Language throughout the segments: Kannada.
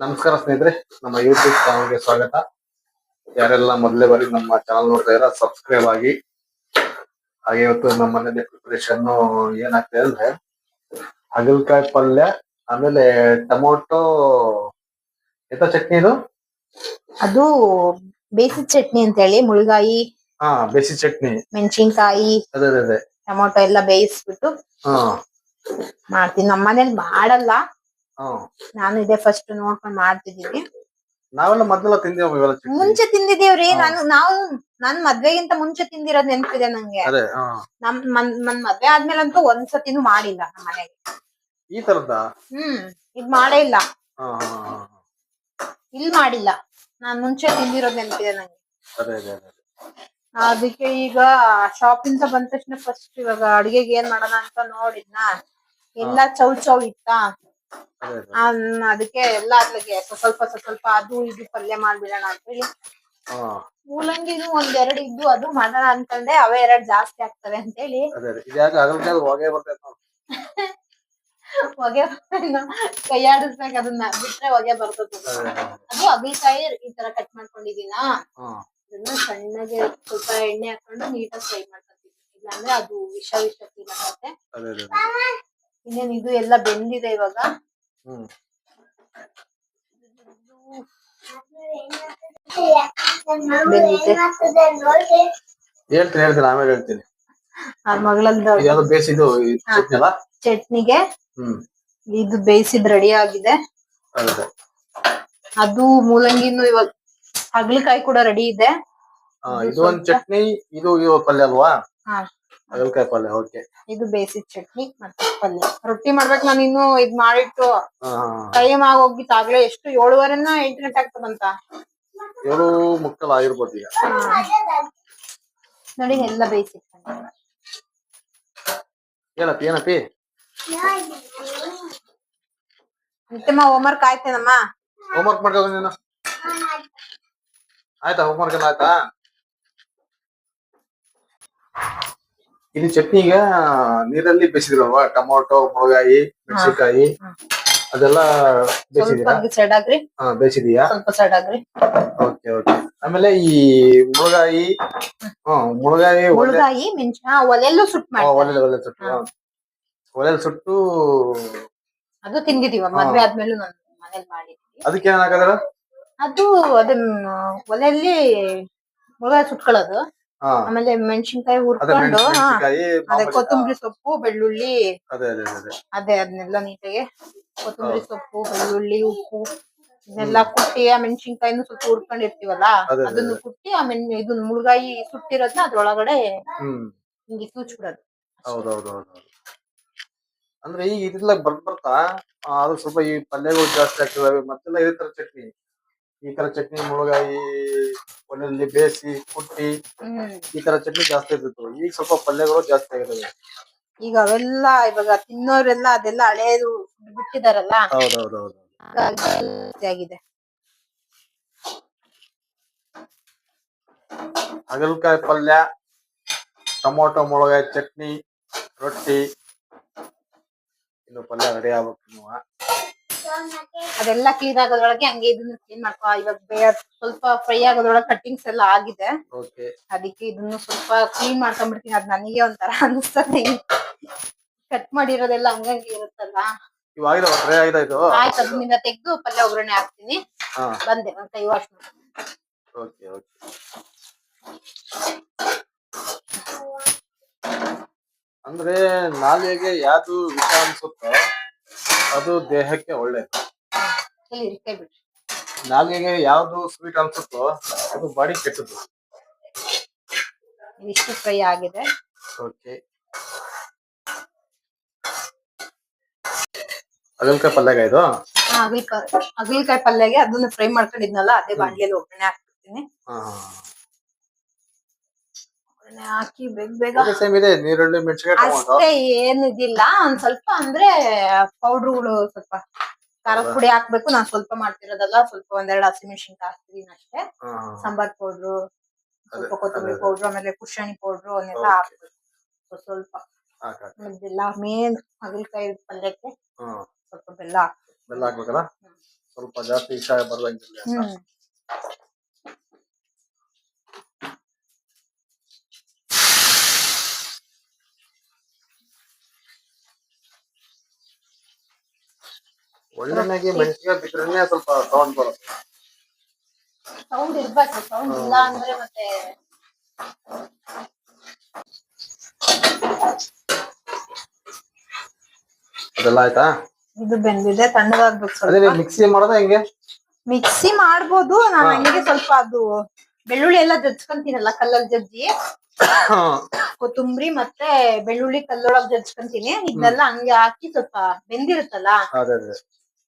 ನಮಸ್ಕಾರ ಸ್ನೇಹಿತರೆ, ನಮ್ಮ ಯೂಟ್ಯೂಬ್ ಚಾನಲ್ಗೆ ಸ್ವಾಗತ. ಯಾರೆಲ್ಲ ಮೊದಲೇ ಬಾರಿ ನಮ್ಮ ಚಾನಲ್ ನೋಡ್ತಾ ಇರ ಸಬ್ಸ್ಕ್ರೈಬ್ ಆಗಿ. ಹಾಗೆ ಇವತ್ತು ನಮ್ಮ ಮನೇಲಿ ಪ್ರಿಪರೇಷನ್ ಏನಾಗ್ತದೆ ಅಂದ್ರೆ ಹಾಗಲಕಾಯಿ ಪಲ್ಯ, ಆಮೇಲೆ ಟೊಮೊಟೊ ಎಂತ ಚಟ್ನಿ ಇದು? ಅದು ಬೇಸಿದ ಚಟ್ನಿ ಅಂತ ಹೇಳಿ, ಮುಳ್ಗಾಯಿ, ಬೇಸಿ ಚಟ್ನಿ, ಮೆಣಸಿನಕಾಯಿ, ಅದೇ ಟೊಮೊಟೊ ಎಲ್ಲ ಬೇಯಿಸ್ಬಿಟ್ಟು ಮಾಡ್ತೀನಿ. ನಮ್ಮ ಮನೇಲಿ ಮಾಡಲ್ಲ, ನಾನು ಇದೇ ಫಸ್ಟ್ ನೋಡ್ಕೊಂಡು ಮಾಡ್ತಿದೀನಿ. ನಾವೆಲ್ಲ ಮೊದಲೆಲ್ಲ ತಿಂದಿವಿ, ಮುಂಚೆ ತಿಂದಿದೀವ್ರಿ. ನಾನ್ ಮದ್ವೆಗಿಂತ ಮುಂಚೆ ತಿಂದಿರೋದ್ ನೆನಪಿದೆ ನಂಗೆ. ನನ್ ಮದ್ವೆ ಆದ್ಮೇಲಂತೂ ಒಂದ್ಸತಿನೂ ಮಾಡಿಲ್ಲ ನಮ್ಮ ಮನೆಗೆ ಈ ತರದ. ಇದ್ ಮಾಡೇ ಇಲ್ಲ, ಇಲ್ಲಿ ಮಾಡಿಲ್ಲ. ನಾನ್ ಮುಂಚೆ ತಿಂದಿರೋದ್ ನೆನಪಿದೆ ನಂಗೆ. ಅದಕ್ಕೆ ಈಗ ಶಾಪ್ ಇಂದ ಬಂದ ತಕ್ಷಣ ಫಸ್ಟ್ ಇವಾಗ ಅಡಿಗೆಗೆ ಏನ್ ಮಾಡೋಣ ಅಂತ ನೋಡಿದ್ನ, ಎಲ್ಲಾ ಚೌ ಇತ್ತ. ಅದಕ್ಕೆ ಎಲ್ಲ ಅದ್ಲಿಗೆ ಸ್ವಲ್ಪ ಅದು ಇದು ಪಲ್ಯ ಮಾಡ್ಬಿಡೋಣ ಅಂತ ಹೇಳಿ ಮೂಲಂಗಿನೂ ಒಂದೆರಡು ಇದ್ದು ಅದು ಮಾಡೋಣ ಅನ್ಕೊಂಡೆ. ಅವೇ ಎರಡು ಜಾಸ್ತಿ ಆಗ್ತವೆ ಅಂತ ಹೇಳಿ ಹೊಗೆ ಕೈಯಾಡಿಸ್ಬೇಕು, ಅದನ್ನ ಬಿಟ್ರೆ ಹೊಗೆ ಬರ್ತದೆ. ಅದು ಹಾಗಲಕಾಯಿ ಈ ತರ ಕಟ್ ಮಾಡ್ಕೊಂಡಿದೀನ, ಅದನ್ನ ಸಣ್ಣಗೆ ಸ್ವಲ್ಪ ಎಣ್ಣೆ ಹಾಕೊಂಡು ನೀಟಾಗಿ ಫ್ರೈ ಮಾಡ್ಕೊತೀನಿ. ಇಲ್ಲಾಂದ್ರೆ ಅದು ವಿಷ ಫೀಲ್ ಆಗುತ್ತೆ. ಇನ್ನೇನ್ ಇದು ಎಲ್ಲ ಬೆಂದಿದೆ ಇವಾಗ. ಹೇಳ್ತೀನಿ ಆಮೇಲೆ ಹೇಳ್ತೀನಿ. ಚಟ್ನಿಗೆ ಇದು ಬೇಯಿಸಿದ್ ರೆಡಿ ಆಗಿದೆ. ಅದು ಮೂಲಂಗಿನೂ ಇವಾಗ ಹಾಗಲಕಾಯಿ ಕೂಡ ರೆಡಿ ಇದೆ. ಇದು ಒಂದು ಚಟ್ನಿ, ಇದು ಪಲ್ಯ ಅಲ್ವಾ? ಹಾಗಲಕಾಯಿ ಪಲ್ಯ. ಓಕೆ, ಇದು ಬೇಸಿದ ಚಟ್ನಿ ಮತ್ತೆ ಪಲ್ಯ. ರೊಟ್ಟಿ ಮಾಡ್ಬೇಕು. ನಾನು ಇನ್ನು ಇದ್ ಮಾಡಿಟ್ಟು ಟೈಮ್ ಆಗೋಗಿತ್ತು. ಆಗ್ಲೇ ಎಷ್ಟು 7:30 8 ಗಂಟೆ ಆಗ್ತದಂತ. 7:45 ಆಗಿರ್ಬೋದು ಈಗ. ನೋಡಿ ಎಲ್ಲ ಬೇಯಿಸಿಟ್ಟು ಏನಪ್ಪಿ ನಿತ್ಯಮ್ಮ ಹೋಮ್ವರ್ಕ್ ಆಯ್ತೇನಮ್ಮ? ಹೋಮ್ವರ್ಕ್ ಮಾಡ್ಕೊಂಡು ನೀನು ಆಯ್ತಾ? ಹೋಮ್ವರ್ಕ್ ಎಲ್ಲ ಆಯ್ತಾ? ಇಲ್ಲಿ ಚಟ್ನಿಗ ನೀರಲ್ಲಿ ಬೇಯಿಸಿದ್ರಲ್ವಾ? ಟೊಮೊಟೊ, ಮುಳಗಾಯಿ, ಮೆಣಸಿನಕಾಯಿ ಅದೆಲ್ಲ ಬೇಯಿಸಿದೀಯಾ? ಸ್ವಲ್ಪ ಸೈಡ್ ಆಗ್ರಿ. Okay okay. ಆಮೇಲೆ ಈ ಮುಳಗಾಯಿ ಒಲೆಲ್ಲೂ ಸುಟ್ಟು ಒಲೆಯಲ್ಲಿ ಸುಟ್ಟು ಅದು ತಿಂದಿದೀವ. ಮದ್ವೆ ಆದ್ಮೇಲೂ ನಾನು ಮನೇಲಿ ಮಾಡಿದ್ವಿ. ಅದಕ್ಕೆ ಏನ್ ಹಾಕದ್ರ? ಅದು ಒಲೆಯಲ್ಲಿ ಮುಳಗಾಯಿ ಸುಟ್ಕೊಳ್ಳೋದು, ಆಮೇಲೆ ಮೆಣಸಿನಕಾಯಿ ಹುರ್ಕೊಂಡು ಕೊತ್ತಂಬರಿ ಸೊಪ್ಪು, ಬೆಳ್ಳುಳ್ಳಿ, ಅದನ್ನೆಲ್ಲ ನೀಟಾಗಿ ಕೊತ್ತಂಬರಿ ಸೊಪ್ಪು, ಬೆಳ್ಳುಳ್ಳಿ, ಉಪ್ಪು ಇದನ್ನೆಲ್ಲ ಕುಟ್ಟಿ, ಆ ಮೆಣಸಿನಕಾಯಿನೂ ಸ್ವಲ್ಪ ಹುರ್ಕೊಂಡಿರ್ತೀವಲ್ಲ ಅದನ್ನು ಕುಟ್ಟಿ, ಇದನ್ನ ಮುಳಗಾಯಿ ಸುಟ್ಟಿರೋದನ್ನ ಅದ್ರೊಳಗಡೆ ಹಿಂಗೆ ಕೂಚ್ಬಿಡೋದು. ಅಂದ್ರೆ ಈಗ ಇದೆಲ್ಲ ಬರ್ತಾ ಅದು ಸ್ವಲ್ಪ ಈ ಪಲ್ಯಗಳು ಜಾಸ್ತಿ ಆಗ್ತವೆ. ಮತ್ತೆಲ್ಲ ಇದೇ ತರ ಚಟ್ನಿ, ಈ ತರ ಚಟ್ನಿ ಮುಳಗಾಯಿ ಒಲೆಯಲ್ಲಿ ಬೇಯಿಸಿ ಕುಟ್ಟಿ ಈ ತರ ಚಟ್ನಿ ಜಾಸ್ತಿ ಇರ್ತಿತ್ತು. ಈಗ ಸ್ವಲ್ಪ ಪಲ್ಯಗಳು ಜಾಸ್ತಿ ಆಗಿದಾವೆ. ಈಗ ಅವೆಲ್ಲ ಇವಾಗ ತಿನ್ನೋರೆಲ್ಲ ಅದೆಲ್ಲ ಹಳೇದು ಬಿಟ್ಟಿದಾರಲ್ಲ. ಆಗಿದೆ. ಹಾಗಲಕಾಯಿ ಪಲ್ಯ, ಟೊಮೊಟೊ ಮುಳಗಾಯಿ ಚಟ್ನಿ, ರೊಟ್ಟಿ. ಇನ್ನು ಪಲ್ಯ ರೆಡಿ ಆಗ್ಬೇಕು. ಅದೆಲ್ಲ ಕ್ಲೀನ್ ಆಗೋದ್ರೊಳಗೆ ಹಂಗೆ ಇದನ್ನ ಕ್ಲೀನ್ ಮಾಡ್ಕೊ. ಇವಾಗ ಸ್ವಲ್ಪ ಫ್ರೈ ಆಗೋದ್ರೊಳಗೆ ಕಟ್ಟಿಂಗ್ಸ್ ಎಲ್ಲ ಆಗಿದೆ. ಅದಕ್ಕೆ ಇದನ್ನು ಸ್ವಲ್ಪ ಕ್ಲೀನ್ ಮಾಡ್ಕೊಂಡ್ಬಿಡ್ತೀನಿ. ಅದ್ ನನಗೆ ಒಂಥರ ಅನಿಸ್ತದೆ, ಕಟ್ ಮಾಡಿರೋದೆಲ್ಲ ಹಂಗಂಗೆ ಇರುತ್ತಲ್ಲ. ಆಯ್ತು, ಅದನ್ನ ತೆಗೆದು ಪಲ್ಯ ಒಗ್ಗರಣೆ ಹಾಕ್ತೀನಿ. ಬಂದೆ ಒಂದ್ ಕೈ ವಾಶ್ ಮಾಡಿ. ಅಂದ್ರೆ ನಾಲಿಗೆಗೆ ಯಾವ್ದು ವಿಷ ಅನ್ಸುತ್ತೋ ಅದು ದೇಹಕ್ಕೆ ಒಳ್ಳೇದು. ನಾಲಿಗೆಗೆ ಯಾವ್ದು ಸ್ವೀಟ್ ಅನ್ಸುತ್ತೋ ಅದು ಬಾಡಿ ಕೆಟ್ಟದ್ದು. ಇಷ್ಟು ಫ್ರೈ ಆಗಿದೆ. ಹಾಗಲಕಾಯಿ ಪಲ್ಯಗ ಇದು ಹಾಗಲಕಾಯಿ ಪಲ್ಯಗೆ ಅದನ್ನ ಫ್ರೈ ಮಾಡ್ಕೊಂಡಿದ್ನಲ್ಲ, ಅದೇ ಬಾಂಡ್ಲಿಯಲ್ಲಿ ಒಗ್ಗರಣೆ ಹಾಕ್ಬಿಡ್ತೀನಿ. ಹಾಕಿ ಬೇಗ ನೀರುಳ್ಳಿ ಮೆಣಸಿನಕಾಯಿ ಅಷ್ಟೇ, ಏನು ಇದಿಲ್ಲ. ಒಂದ್ ಸ್ವಲ್ಪ ಅಂದ್ರೆ ಪೌಡ್ರುಗಳು, ಸ್ವಲ್ಪ ಖಾರದ ಪುಡಿ ಹಾಕ್ಬೇಕು. ನಾನ್ ಸ್ವಲ್ಪ ಮಾಡ್ತಿರೋದಲ್ಲ, ಸ್ವಲ್ಪ ಒಂದೆರಡು ಹಸಿಮೆಣಸಿನಕಾಯಿ ಹಾಕ್ತಿದೀನಿ ಅಷ್ಟೇ. ಸಾಂಬಾರ್ ಪೌಡ್ರು, ಸ್ವಲ್ಪ ಕೊತ್ತಂಬರಿ ಪೌಡ್ರು, ಆಮೇಲೆ ಕುಶಾಣಿ ಪೌಡ್ರು ಅವನ್ನೆಲ್ಲ ಹಾಕ್ಬೇಕು ಸ್ವಲ್ಪ. ಬೆಲ್ಲ ಮೇನ್ ಹಾಗಲಕಾಯಿ ಪಲ್ಯಕ್ಕೆ ಸ್ವಲ್ಪ ಬೆಲ್ಲ ಹಾಕ್ಬೇಕು. ಸ್ವಲ್ಪ ಜಾಸ್ತಿ ವಿಷ ಬರ್ದಂಗಿಲ್ಲ ಅಂತ. ಹ್ಮ್ ಒಳ್ಳೆನಾಗಿ ಮೆಣಸಿಗೆ ಬಿಟ್ರೆ ಸ್ವಲ್ಪ ಸೌಂಡ್ ಬರುತ್ತೆ. ಸೌಂಡ್ ಇರ್ಬೇಕು, ಸೌಂಡ್ ಇಲ್ಲ ಅಂದ್ರೆ ಮತ್ತೆ ಅದೆಲ್ಲ ಆಯ್ತಾ? ಇದು ಬೆಂದಿದೆ, ತಣ್ಣಗಾಗ್ಬೇಕು ಅದೇ ಸ್ವಲ್ಪ. ಮಿಕ್ಸಿ ಮಾಡೋದ ಹೆಂಗೆ? ಮಿಕ್ಸಿ ಮಾಡ್ಬೋದು, ನಾನು ಹಂಗೆ ಸ್ವಲ್ಪ ಅದು ಬೆಳ್ಳುಳ್ಳಿ ಎಲ್ಲ ಜಜ್ಕೊಂತೀನಲ್ಲ ಕಲ್ಲಲ್ಲಿ ಜಜ್ಜಿ, ಕೊತ್ತಂಬರಿ ಮತ್ತೆ ಬೆಳ್ಳುಳ್ಳಿ ಕಲ್ಲೊಳಗ್ ಜಜ್ಕೊಂತೀನಿ. ಇದನ್ನೆಲ್ಲ ಹಂಗೆ ಹಾಕಿ ಸ್ವಲ್ಪ ಬೆಂದಿರುತ್ತಲ್ಲ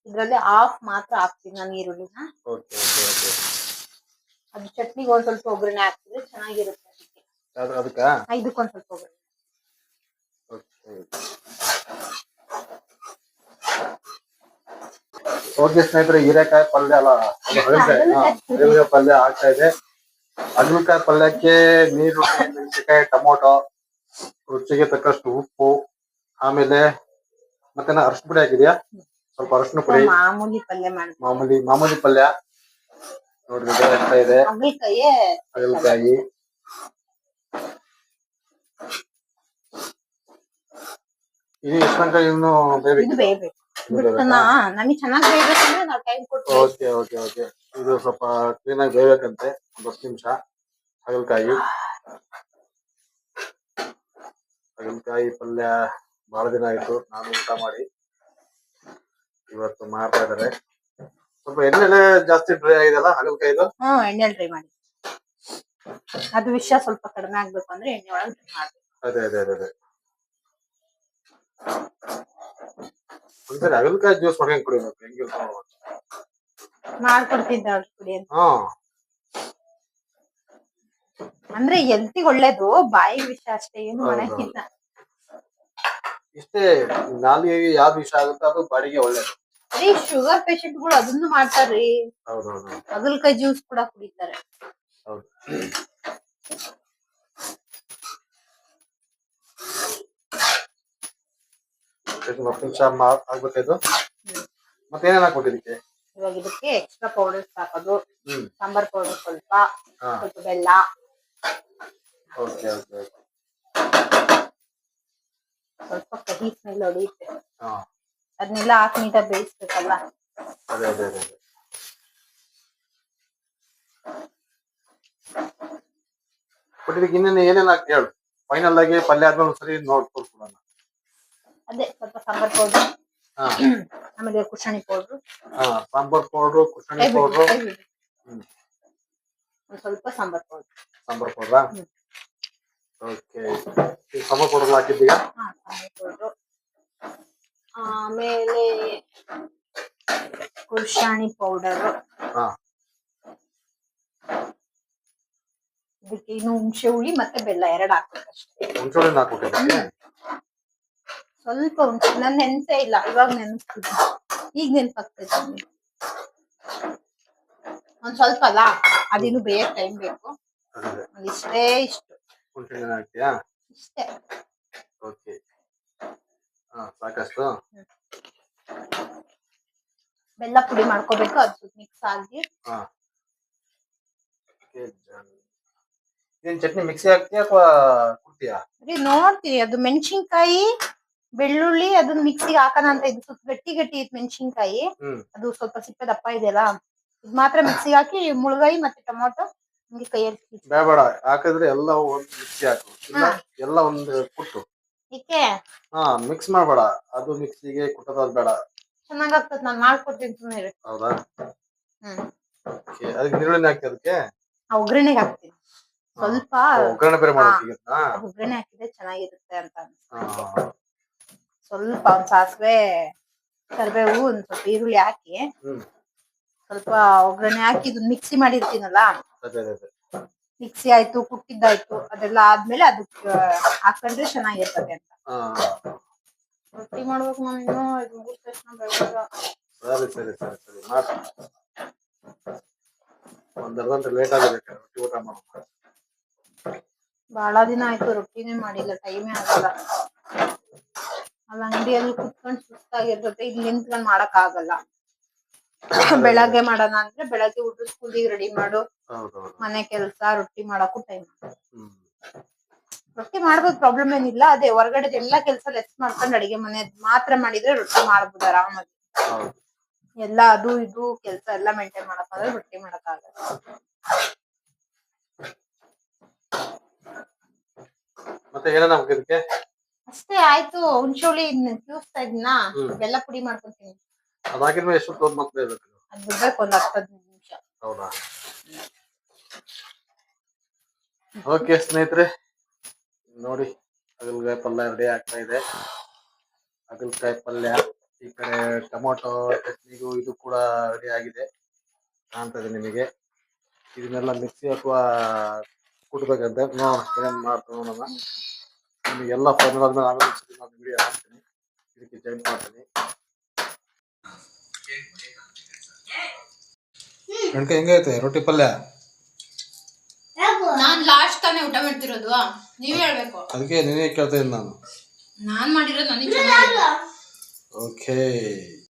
ಇದ್ರಲ್ಲಿ ಹಾಫ್ ಮಾತ್ರ ಹಾಕ್ತೀನಿ ನಾನು ಈರುಳ್ಳಿನ. ಅದು ಚಟ್ನಿಗೆ ಒಂದ್ ಸ್ವಲ್ಪ ಒಗ್ಗರಣೆ ಹಾಕ್ತಿದ್ರೆ ಚೆನ್ನಾಗಿರುತ್ತೆ. ಅದಕ್ಕೆ ಇದಕ್ಕೊಂದ್ ಸ್ವಲ್ಪ ಒಗ್ಗರಣೆ. ಓಕೆ ಸ್ನೇಹಿತರೆ, ಹೀರೆಕಾಯಿ ಪಲ್ಯ ಅಲ್ಲ, ಹಾಗಲಕಾಯಿ ಪಲ್ಯ ಆಗ್ತಾ ಇದೆ. ಹಾಗಲಕಾಯಿ ಪಲ್ಯಕ್ಕೆ ನೀರುಳ್ಳಿ, ಮೆಣಸಿನಕಾಯಿ, ಟೊಮೊಟೊ, ರುಚಿಗೆ ತಕ್ಕಷ್ಟು ಉಪ್ಪು, ಆಮೇಲೆ ಮತ್ತೆ ಅರಶಿನ ಪುಡಿ ಹಾಕಿದ್ಯಾ? ಸ್ವಲ್ಪ ಅರಶಿನ ಪುಡಿ, ಮಾಮೂಲಿ ಪಲ್ಯ ನೋಡ್ರಿ ಆಗ್ತಾ ಇದೆ. ಹಾಗಲಕಾಯಿ ಇದು ಎಷ್ಟು ತನಕ ಇನ್ನು ಬೇಯಬೇಕು? ನಮಗೆ ಚೆನ್ನಾಗಿ ಬೇಯಬೇಕಂದ್ರೆ ನಾವು ಟೈಮ್ ಕೊಟ್ಟು. Okay okay okay. ಇದು ಸ್ವಲ್ಪ ಕ್ಲೀನ್ ಆಗಿ ಬೇಯಬೇಕಂತೆ, 10 ನಿಮಿಷ. ಹಾಗಲಕಾಯಿ ಪಲ್ಯ ಬಹಳ ದಿನ ಆಯ್ತು ನಾನು ಊಟ ಮಾಡಿ, ಇವತ್ತು ಮಾಡ್ತಾ ಇದಾರೆ. ಸ್ವಲ್ಪ ಎಣ್ಣೆ ಜಾಸ್ತಿ ಡ್ರೈ ಆಗಿದೆಲ್ಲ ಹಾಗಲಕಾಯಿದು. ಎಣ್ಣೆ ಡ್ರೈ ಮಾಡಿ, ಅದು ವಿಷ ಸ್ವಲ್ಪ ಕಡಿಮೆ ಆಗ್ಬೇಕು ಅಂದ್ರೆ ಎಣ್ಣೆ ಒಳಗೆ ಡ್ರೈ ಮಾಡ್ಬೇಕು. ಅದೇ ಒಂದ್ಸರಿ ಹಾಗಲಕಾಯಿ ಜ್ಯೂಸ್ ಮಾಡ್ಕೊಂಡು ಕುಡಿಬೇಕು, ಹೆಂಗಿರ್ತಾವ ಮಾಡ್ಕೊಡ್ತಿದ್ದ ಕುಡಿ ಅಂತ. ಅಂದ್ರೆ ಹೆಲ್ತಿಗೆ ಒಳ್ಳೇದು, ಬಾಯಿ ವಿಷ ಅಷ್ಟೇ, ಏನು ಮಾಡಕ್ಕಿಲ್ಲ. ಇಷ್ಟೇ, ನಾಲಿಗೆಗೆ ಯಾವ್ದು ವಿಷ ಆಗುತ್ತೆ ಅದು ಬಾಡಿಗೆ ಒಳ್ಳೇದು. ಶುಗರ್ ಪೇಷಂಟ್ ಗಳು ಅದನ್ನು ಮಾಡ್ತಾರ್ರಿ. ಹಾಗಲಕಾಯಿ ಜ್ಯೂಸ್ ಕೂಡ ಕುಡಿತಾರೆ. ಹೌದು. ಆಗ್ಬೇಕಿದು. ಮತ್ತೆ ಏನೇನ್ ಹಾಕ್ಬಿಟ್ಟಿದಕ್ಕೆ? ಇವಾಗ ಇದಕ್ಕೆ ಎಕ್ಸ್ಟ್ರಾ ಪೌಡರ್ಸ್ ಹಾಕೋದು, ಸಾಂಬಾರ್ ಪೌಡರ್ ಸ್ವಲ್ಪ ಬೆಲ್ಲ. ಸ್ವಲ್ಪ ಕಹಿ ಸ್ಮೆಲ್ ಹೊಡಿಯುತ್ತೆ, ಅದನ್ನೆಲ್ಲ ಹಾಕಿ ನೀಟಾಗಿ ಬೇಯಿಸ್ಬೇಕಲ್ಲ. ಬಟ್ ಇದಕ್ಕೆ ಇನ್ನೇನು ಏನೇನ್ ಹಾಕಿ ಹೇಳು, ಫೈನಲ್ ಆಗಿ ಪಲ್ಯ ಆದ್ಮೇಲೆ ಒಂದ್ಸರಿ ನೋಡ್ಕೊಳ್ಕೊಳ್ಳೋಣ. ಅದೇ ಸ್ವಲ್ಪ ಸಾಂಬಾರ್ ಪೌಡರ್, ಆಮೇಲೆ ಕುಶಾಣಿ ಪೌಡರ್, ಸಾಂಬಾರ್ ಪೌಡರ್, ಕುಶಾಣಿ ಪೌಡರ್, ಸ್ವಲ್ಪ sambar powder. Okay, sambar powder ಹಾಕಿದ್ದೀಗ. ಆಮೇಲೆ ಕುಶಾಣಿ ಪೌಡರ್, ಇದಕ್ಕೆ ಇನ್ನು ಹುಣಸೆ ಹುಳಿ ಮತ್ತೆ ಬೆಲ್ಲ 2 ಹಾಕ್ಬೇಕಷ್ಟೇ. ಹುಣಸೆ ಹುಳಿ ಹಾಕ್ಬಿಟ್ಟೆ? ಸ್ವಲ್ಪ ಹುಣಸೆ, ನನ್ ನೆನ್ಸೇ ಇಲ್ಲ, ಇವಾಗ ನೆನ್ಸ್ತಿದ್ದೆ, ಈಗ ನೆನ್ಪಾಗ್ತೈತೆ. ಒಂದ್ ಸ್ವಲ್ಪ ಅಲ್ಲ, ಅದಿನ್ನು ಬೇಯಕ್ ಟೈಮ್ ಬೇಕು. ಇಷ್ಟೇ, ಇಷ್ಟು ಇಷ್ಟೇ. ಓಕೆ, ಸಾಕಷ್ಟು. ಬೆಲ್ಲ ಪುಡಿ ಮಾಡ್ಕೋಬೇಕು, ಅದು ಮಿಕ್ಸ್ ಆಗಿ. ಏನ್ ಚಟ್ನಿ ಮಿಕ್ಸಿ ಹಾಕ್ತೀಯಾ ಅಥವಾ ಕುಟ್ತೀಯಾ? ನೋಡ್ತೀವಿ, ಅದು ಮೆಣಸಿನ್ಕಾಯಿ, ಬೆಳ್ಳುಳ್ಳಿ ಅದನ್ನ ಮಿಕ್ಸಿಗೆ ಹಾಕೋಣ ಅಂತ. ಇದು ಸ್ವಲ್ಪ ಗಟ್ಟಿ ಇತ್ತು ಮೆಣಸಿನ್ಕಾಯಿ, ಅದು ಸ್ವಲ್ಪ ಸಿಪ್ಪೆ ದಪ್ಪ ಇದೆಯಲ್ಲ, ಇದು ಮಾತ್ರ ಮಿಕ್ಸಿಗೆ ಹಾಕಿ ಮುಳುಗಾಯಿ ಮತ್ತೆ ಟೊಮೊಟೊ ಹಿಂಗೆ ಕೈಯಲ್ಲಿ ಬೇಡ ಹಾಕಿದ್ರೆ ಎಲ್ಲ ಒಂದು ಮಿಕ್ಸಿ ಹಾಕು, ಎಲ್ಲ ಒಂದು ಕುಟ್ಟು. ಮಿಕ್ಸ್ ಮಾಡಬೇಡ, ಅದು ಮಿಕ್ಸಿಗೆ ಕುಟ್ಟೋದು ಬೇಡ. ಚೆನ್ನಾಗಾಗ್ತದೆ, ನಾನು ಮಾಡ್ಕೊಡ್ತೀನಿ ಸುಮ್ಮನೆ. ಹೌದಾ? ಅದಕ್ಕೆ ನೀರುಳ್ಳಿ ಹಾಕಿ, ಅದಕ್ಕೆ ಒಗ್ಗರಣೆಗೆ ಹಾಕ್ತೀನಿ ಸ್ವಲ್ಪ. ಒಗ್ಗರಣೆ ಬೇರೆ ಮಾಡ್ತೀವಿ, ಒಗ್ಗರಣೆ ಹಾಕಿದ್ರೆ ಚೆನ್ನಾಗಿರುತ್ತೆ ಅಂತ. ಸ್ವಲ್ಪ ಒಂದ್ ಸಾಸಿವೆ, ಕರಿಬೇವು, ಒಂದ್ ಸ್ವಲ್ಪ ಈರುಳ್ಳಿ ಹಾಕಿ ಸ್ವಲ್ಪ ಒಗ್ಗರಣೆ ಹಾಕಿ ಇದನ್ನ ಮಿಕ್ಸಿ ಮಾಡಿರ್ತೀನಲ್ಲ, ಮಿಕ್ಸಿ ಆಯ್ತು, ಕುಟ್ಟಿದ್ದಾಯ್ತು, ಅದೆಲ್ಲ ಆದ್ಮೇಲೆ ಅದಕ್ಕೆ ಹಾಕೊಂಡ್ರೆ ಚೆನ್ನಾಗಿರ್ತದೆ ಅಂತ. ರೊಟ್ಟಿ ಮಾಡ್ಬೇಕು ನಾನು ಇನ್ನೂ, ಇದು ಮುಗಿದ ತಕ್ಷಣ ಬೇಡ. ಸರಿ ಮಾಡಿ. ಒಂದ್ ಅರ್ಧ ಗಂಟೆ ಲೇಟ್ ಆಗುತ್ತೆ ರೊಟ್ಟಿ ಊಟ ಮಾಡೋದು. ಬಹಳ ದಿನ ಆಯ್ತು ರೊಟ್ಟಿನೇ ಮಾಡಿಲ್ಲ, ಟೈಮೇ ಆಗಲ್ಲ. ಅಲ್ಲಿ ಅಂಗಡಿಯಲ್ಲಿ ಕುತ್ಕೊಂಡು ಸುಸ್ತಾಗಿರ್ತದೆ, ಇಲ್ಲಿ ನಿಂತ್ಕೊಂಡು ಮಾಡಕ್ ಆಗಲ್ಲ. ಬೆಳಗ್ಗೆ ಮಾಡೋಣ ಅಂದ್ರೆ ಬೆಳಗ್ಗೆ ಊಟ ಸ್ಕೂಲಿಗೆ ರೆಡಿ ಮಾಡು, ಹೌದೌದು. ಮನೆ ಕೆಲ್ಸ, ರೊಟ್ಟಿ ಮಾಡಕ್ಕೂ ಟೈಮ್. ಹ್ಮ್. ರೊಟ್ಟಿ ಮಾಡ್ಬೋದು, ಪ್ರಾಬ್ಲಮ್ ಏನಿಲ್ಲ. ಅದೇ ಹೊರಗಡೆ ಎಲ್ಲಾ ಕೆಲ್ಸ ಲೆಸ್ ಮಾಡ್ಕೊಂಡು ಅಡಿಗೆ ಮನೆ ಮಾತ್ರ ಮಾಡಿದ್ರೆ ರೊಟ್ಟಿ ಮಾಡ್ಬೋದು ಆರಾಮಾಗಿ. ಹೌದು. ಎಲ್ಲ ಅದು ಇದು ಕೆಲ್ಸ ಎಲ್ಲ ಮೇಂಟೈನ್ ಮಾಡಕ್ಕಾದ್ರೆ ರೊಟ್ಟಿ ಮಾಡಕ್ಕಾಗಲ್ಲ. ಮತ್ತೆ ಏನೇನ್ ಹಾಕ್ಬೇಕು ಇದಕ್ಕೆ? ಅಷ್ಟೇ ಆಯ್ತು. ಹುಣ್ಸೋಳಿ ಕ್ಯೂಸ್ತಾ ಇದೀನಾ, ಬೆಲ್ಲ ಪುಡಿ ಮಾಡ್ಕೊತೀನಿ. ಅದಾಗಿದ್ಮೇಲೆ ಎಷ್ಟು ಹೊತ್ತು ಮತ್ತೆ ಬೇಕು? ಅದ್ ಬಿಡ್ಬೇಕು ಒಂದ್ 10-15 ನಿಮಿಷ. ಹೌದಾ? ಓಕೆ ಸ್ನೇಹಿತರೆ, ನೋಡಿ ಹಾಗಲಕಾಯಿ ಪಲ್ಯ ರೆಡಿ ಆಗ್ತಾ ಇದೆ. ಹಾಗಲಕಾಯಿ ಪಲ್ಯ, ಈ ಕಡೆ ಟೊಮೊಟೊ ಚಟ್ನಿಗೂ ಇದು ಕೂಡ ರೆಡಿ ಆಗಿದೆ ಕಾಣ್ತಾ ಇದೆ ನಿಮಗೆ. ಇದನ್ನೆಲ್ಲ ಮಿಕ್ಸಿ ಅಥವಾ ಕುಟ್ಬೇಕಂತೆ. ಏನೇನ್ ಮಾಡ್ತಾ ನೋಡೋಣ. ನಿಮಗೆಲ್ಲ ಫೈನಲ್ ಆದ್ಮೇಲೆ ಆಮೇಲೆ ವಿಡಿಯೋ ಹಾಕ್ತೀನಿ, ಇದಕ್ಕೆ ಜಾಯಿನ್ ಮಾಡ್ತೀನಿ. ಹೆಂಗೈತೆ ರೊಟ್ಟಿ ಪಲ್ಯ? ನಾನ್ ಲಾಸ್ಟ್ ತಾನೇ ಊಟ ಮಾಡ್ತಿರೋದು, ನೀವೇ ಹೇಳ್ಬೇಕು. ಅದಕ್ಕೆ ನೀನೇ ಕೇಳ್ತಾ ಇದ್ದೀನಿ ನಾನು. ನಾನ್ ಮಾಡಿರೋದು ನನಗೆ ಚೆನ್ನಾಗಿದೆ. ಓಕೆ.